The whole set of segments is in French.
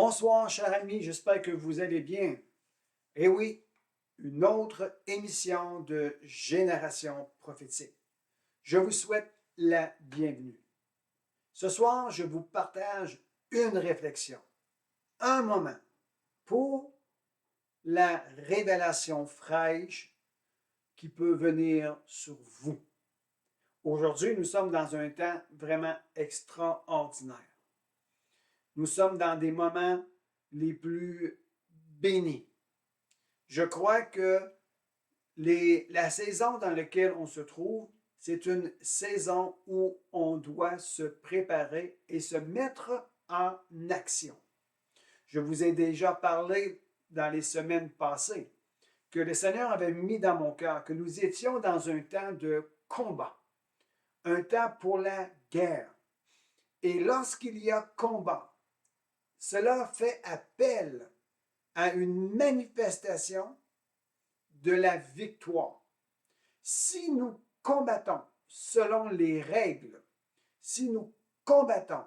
Bonsoir, chers amis, j'espère que vous allez bien. Eh oui, une autre émission de Génération prophétique. Je vous souhaite la bienvenue. Ce soir, je vous partage une réflexion, un moment pour la révélation fraîche qui peut venir sur vous. Aujourd'hui, nous sommes dans un temps vraiment extraordinaire. Nous sommes dans des moments les plus bénis. Je crois que la saison dans laquelle on se trouve, c'est une saison où on doit se préparer et se mettre en action. Je vous ai déjà parlé dans les semaines passées que le Seigneur avait mis dans mon cœur que nous étions dans un temps de combat, un temps pour la guerre. Et lorsqu'il y a combat, cela fait appel à une manifestation de la victoire. Si nous combattons selon les règles, si nous combattons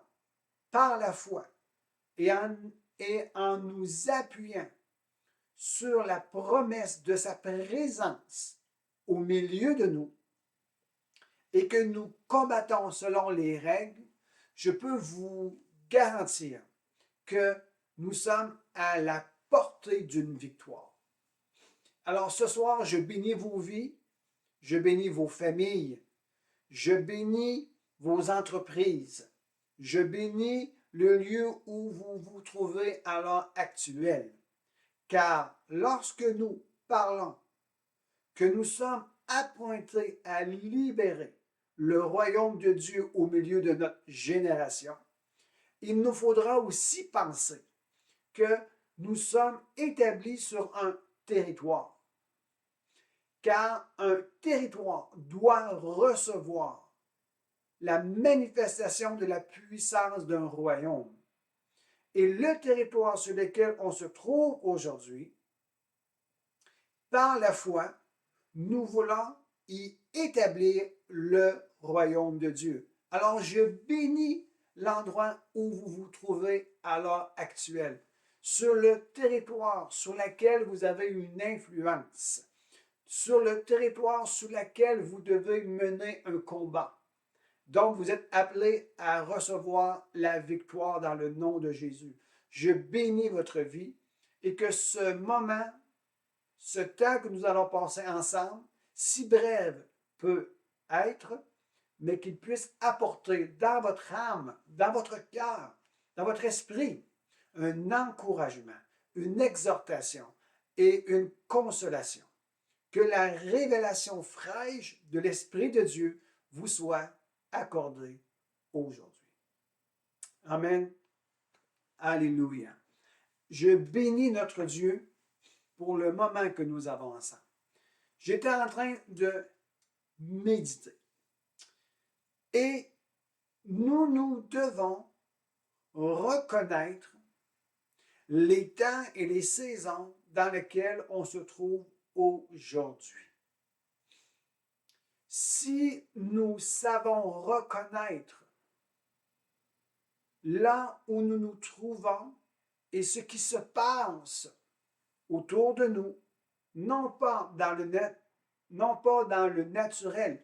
par la foi et en nous appuyant sur la promesse de sa présence au milieu de nous et que nous combattons selon les règles, je peux vous garantir que nous sommes à la portée d'une victoire. Alors ce soir, je bénis vos vies, je bénis vos familles, je bénis vos entreprises, je bénis le lieu où vous vous trouvez à l'heure actuelle. Car lorsque nous parlons que nous sommes appointés à libérer le royaume de Dieu au milieu de notre génération, il nous faudra aussi penser que nous sommes établis sur un territoire. Car un territoire doit recevoir la manifestation de la puissance d'un royaume. Et le territoire sur lequel on se trouve aujourd'hui, par la foi, nous voulons y établir le royaume de Dieu. Alors je bénis l'endroit où vous vous trouvez à l'heure actuelle, sur le territoire sur lequel vous avez une influence, sur le territoire sur lequel vous devez mener un combat. Donc, vous êtes appelés à recevoir la victoire dans le nom de Jésus. Je bénis votre vie et que ce moment, ce temps que nous allons passer ensemble, si bref peut être, mais qu'il puisse apporter dans votre âme, dans votre cœur, dans votre esprit, un encouragement, une exhortation et une consolation. Que la révélation fraîche de l'Esprit de Dieu vous soit accordée aujourd'hui. Amen. Alléluia. Je bénis notre Dieu pour le moment que nous avons ensemble. J'étais en train de méditer. Et nous devons reconnaître les temps et les saisons dans lesquelles on se trouve aujourd'hui. Si nous savons reconnaître là où nous nous trouvons et ce qui se passe autour de nous, non pas dans le naturel,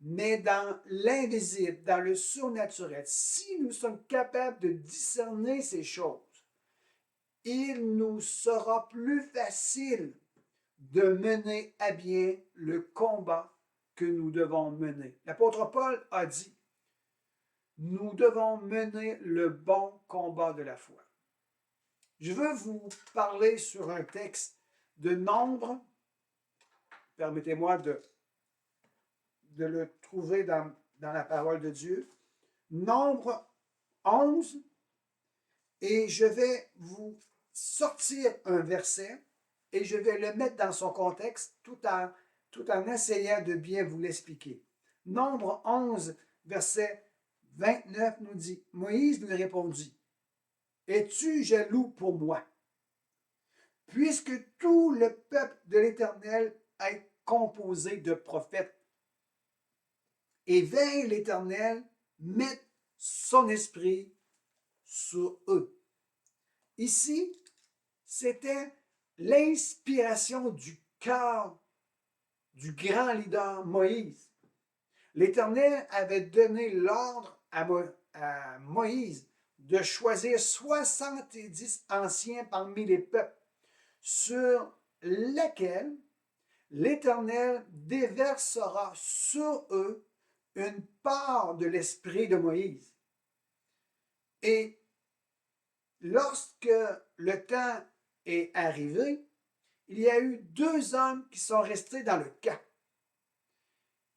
mais dans l'invisible, dans le surnaturel, si nous sommes capables de discerner ces choses, il nous sera plus facile de mener à bien le combat que nous devons mener. L'apôtre Paul a dit, nous devons mener le bon combat de la foi. Je veux vous parler sur un texte de Nombre. Permettez-moi de le trouver dans la parole de Dieu. Nombre 11. Et je vais vous sortir un verset et je vais le mettre dans son contexte tout en essayant de bien vous l'expliquer. Nombre 11, verset 29 nous dit, Moïse lui répondit, es-tu jaloux pour moi? Puisque tout le peuple de l'Éternel est composé de prophètes. Et vint l'Éternel mettre son esprit sur eux. Ici, c'était l'inspiration du cœur du grand leader Moïse. L'Éternel avait donné l'ordre à Moïse de choisir 70 anciens parmi les peuples, sur lesquels l'Éternel déversera sur eux une part de l'esprit de Moïse. Et lorsque le temps est arrivé, il y a eu 2 hommes qui sont restés dans le camp.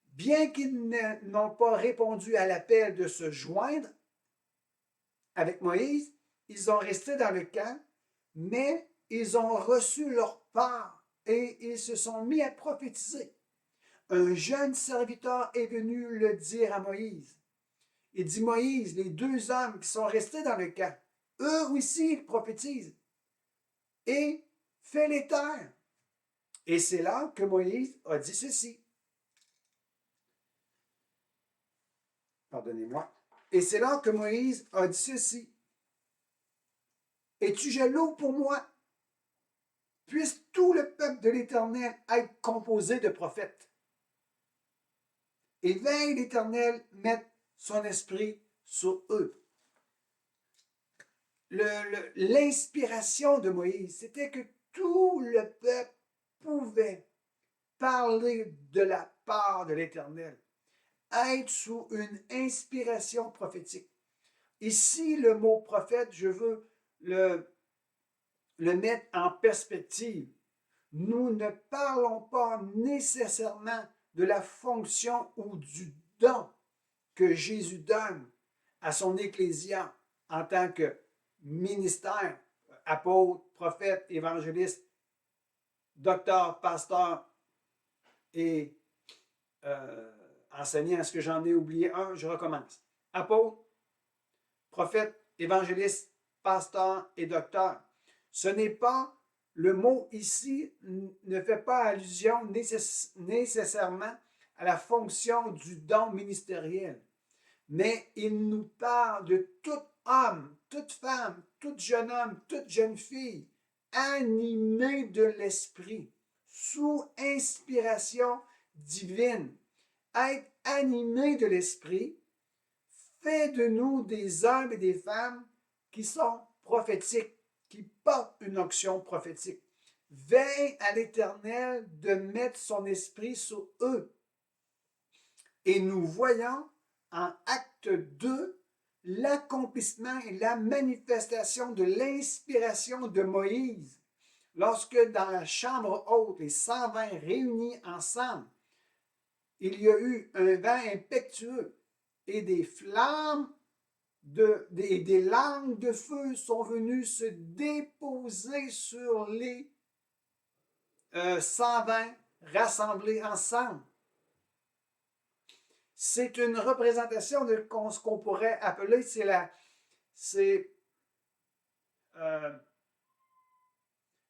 Bien qu'ils n'ont pas répondu à l'appel de se joindre avec Moïse, ils ont resté dans le camp, mais ils ont reçu leur part et ils se sont mis à prophétiser. Un jeune serviteur est venu le dire à Moïse. Il dit, Moïse, les 2 hommes qui sont restés dans le camp, eux aussi, ils prophétisent. Et fais-les taire. Et c'est là que Moïse a dit ceci. Pardonnez-moi. Et c'est là que Moïse a dit ceci. Es-tu jaloux pour moi? Puisse tout le peuple de l'Éternel être composé de prophètes. Et veille l'Éternel mettre son esprit sur eux. L'inspiration de Moïse, c'était que tout le peuple pouvait parler de la part de l'Éternel, être sous une inspiration prophétique. Ici, le mot prophète, je veux le mettre en perspective. Nous ne parlons pas nécessairement de la fonction ou du don que Jésus donne à son ecclésia en tant que ministère, apôtre, prophète, évangéliste, docteur, pasteur et enseignant. Est-ce que j'en ai oublié un? Je recommence. Apôtre, prophète, évangéliste, pasteur et docteur. Ce n'est pas, le mot ici ne fait pas allusion nécessairement à la fonction du don ministériel, mais il nous parle de tout homme, toute femme, tout jeune homme, toute jeune fille, animé de l'esprit, sous inspiration divine. Être animé de l'esprit fait de nous des hommes et des femmes qui sont prophétiques, qui portent une onction prophétique. Veille à l'Éternel de mettre son esprit sur eux. Et nous voyons en Acte 2 l'accomplissement et la manifestation de l'inspiration de Moïse, lorsque dans la chambre haute, les 120 réunis ensemble, il y a eu un vent impétueux et des flammes, des langues de feu sont venues se déposer sur les 120 rassemblés ensemble. C'est une représentation de ce qu'on pourrait appeler,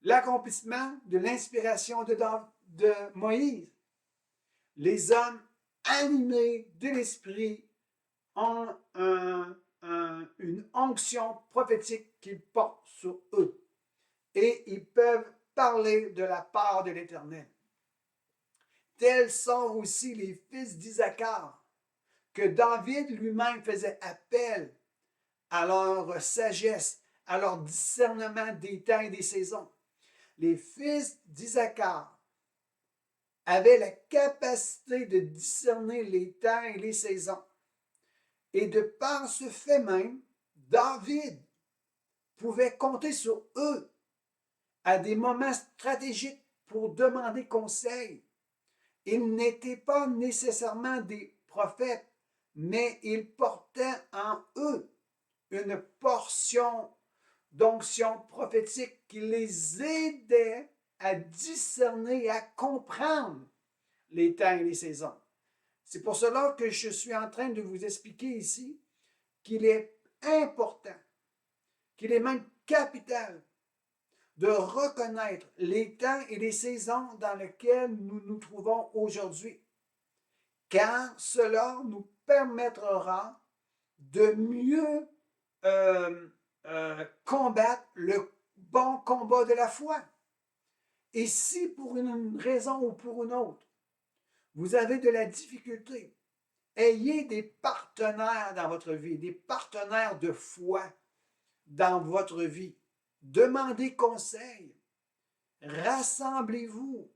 l'accomplissement de l'inspiration de Moïse. Les hommes animés de l'esprit ont une onction prophétique qu'ils portent sur eux et ils peuvent parler de la part de l'Éternel. Tels sont aussi les fils d'Isaacar, que David lui-même faisait appel à leur sagesse, à leur discernement des temps et des saisons. Les fils d'Isaacar avaient la capacité de discerner les temps et les saisons. Et de par ce fait même, David pouvait compter sur eux à des moments stratégiques pour demander conseil. Ils n'étaient pas nécessairement des prophètes, mais ils portaient en eux une portion d'onction prophétique qui les aidait à discerner et à comprendre les temps et les saisons. C'est pour cela que je suis en train de vous expliquer ici qu'il est important, qu'il est même capital de reconnaître les temps et les saisons dans lesquels nous nous trouvons aujourd'hui, car cela nous permettra de mieux combattre le bon combat de la foi. Et si pour une raison ou pour une autre, vous avez de la difficulté, ayez des partenaires dans votre vie, des partenaires de foi dans votre vie. Demandez conseil. Rassemblez-vous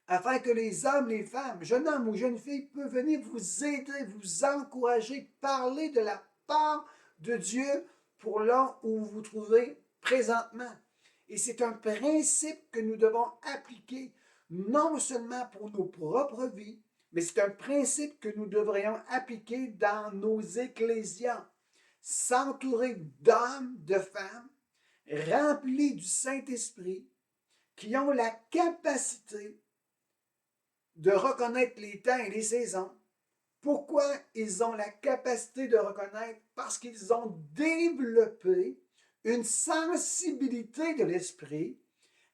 afin que les hommes, les femmes, jeunes hommes ou jeunes filles peuvent venir vous aider, vous encourager, parler de la part de Dieu pour là où vous vous trouvez présentement. Et c'est un principe que nous devons appliquer non seulement pour nos propres vies, mais c'est un principe que nous devrions appliquer dans nos ecclésias. S'entourer d'hommes, de femmes, remplis du Saint-Esprit, qui ont la capacité de reconnaître les temps et les saisons. Pourquoi ils ont la capacité de reconnaître? Parce qu'ils ont développé une sensibilité de l'esprit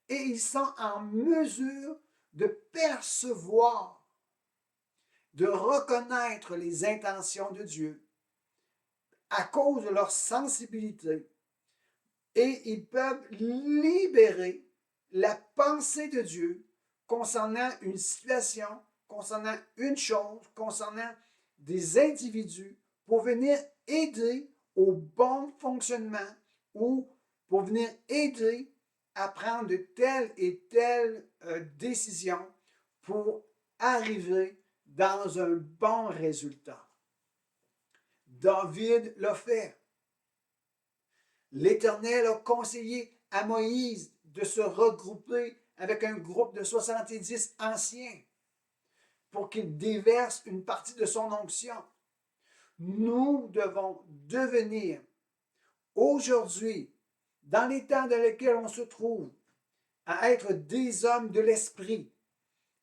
et ils sont en mesure de percevoir, de reconnaître les intentions de Dieu à cause de leur sensibilité. Et ils peuvent libérer la pensée de Dieu concernant une situation, concernant une chose, concernant des individus, pour venir aider au bon fonctionnement ou pour venir aider à prendre de telles et telles décisions pour arriver dans un bon résultat. David l'a fait. L'Éternel a conseillé à Moïse de se regrouper avec un groupe de 70 anciens pour qu'il déverse une partie de son onction. Nous devons devenir aujourd'hui, dans les temps dans lesquels on se trouve, à être des hommes de l'esprit,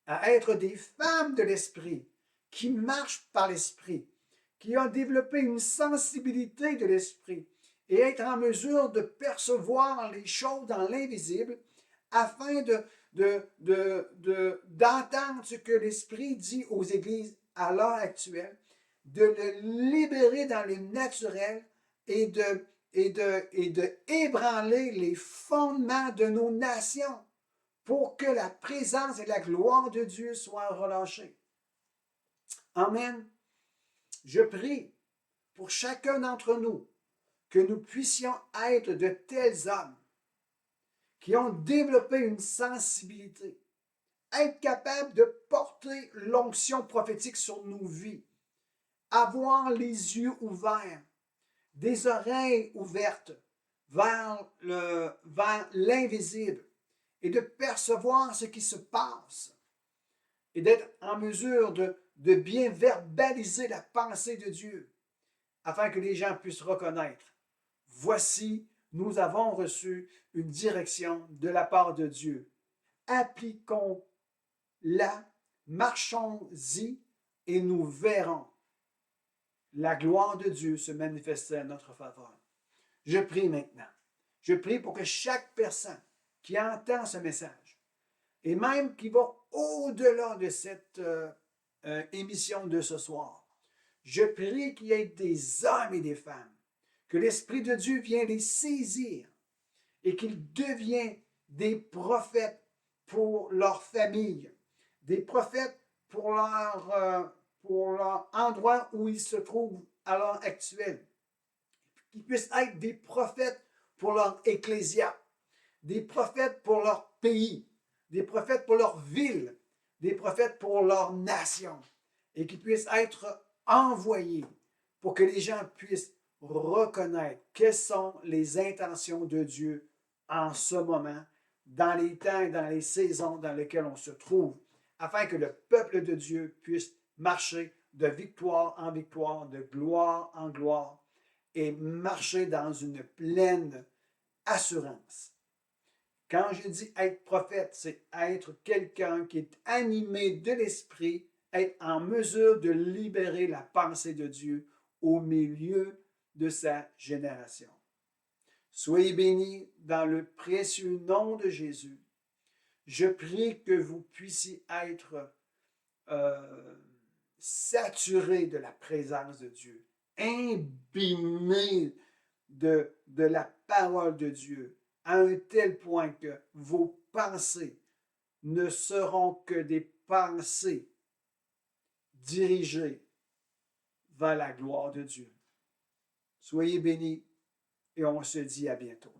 à être des femmes de l'esprit, qui marchent par l'esprit, qui ont développé une sensibilité de l'esprit et être en mesure de percevoir les choses dans l'invisible afin d'entendre ce que l'Esprit dit aux églises à l'heure actuelle, de le libérer dans le naturel et de ébranler les fondements de nos nations pour que la présence et la gloire de Dieu soient relâchées. Amen. Je prie pour chacun d'entre nous que nous puissions être de tels hommes qui ont développé une sensibilité, être capables de porter l'onction prophétique sur nos vies, avoir les yeux ouverts, des oreilles ouvertes vers l'invisible et de percevoir ce qui se passe et d'être en mesure de bien verbaliser la pensée de Dieu afin que les gens puissent reconnaître. Voici, nous avons reçu une direction de la part de Dieu. Appliquons-la, marchons-y et nous verrons la gloire de Dieu se manifester à notre faveur. Je prie maintenant. Je prie pour que chaque personne qui entend ce message, et même qui va au-delà de cette émission de ce soir, je prie qu'il y ait des hommes et des femmes, que l'Esprit de Dieu vienne les saisir et qu'ils deviennent des prophètes pour leur famille, des prophètes pour leur endroit où ils se trouvent à l'heure actuelle, qu'ils puissent être des prophètes pour leur ecclésia, des prophètes pour leur pays, des prophètes pour leur ville, des prophètes pour leur nation, et qu'ils puissent être envoyés pour que les gens puissent reconnaître quelles sont les intentions de Dieu en ce moment, dans les temps et dans les saisons dans lesquelles on se trouve, afin que le peuple de Dieu puisse marcher de victoire en victoire, de gloire en gloire, et marcher dans une pleine assurance. Quand je dis être prophète, c'est être quelqu'un qui est animé de l'esprit, être en mesure de libérer la pensée de Dieu au milieu de sa génération. Soyez bénis dans le précieux nom de Jésus. Je prie que vous puissiez être saturés de la présence de Dieu, imbibés de la parole de Dieu à un tel point que vos pensées ne seront que des pensées dirigées vers la gloire de Dieu. Soyez bénis et on se dit à bientôt.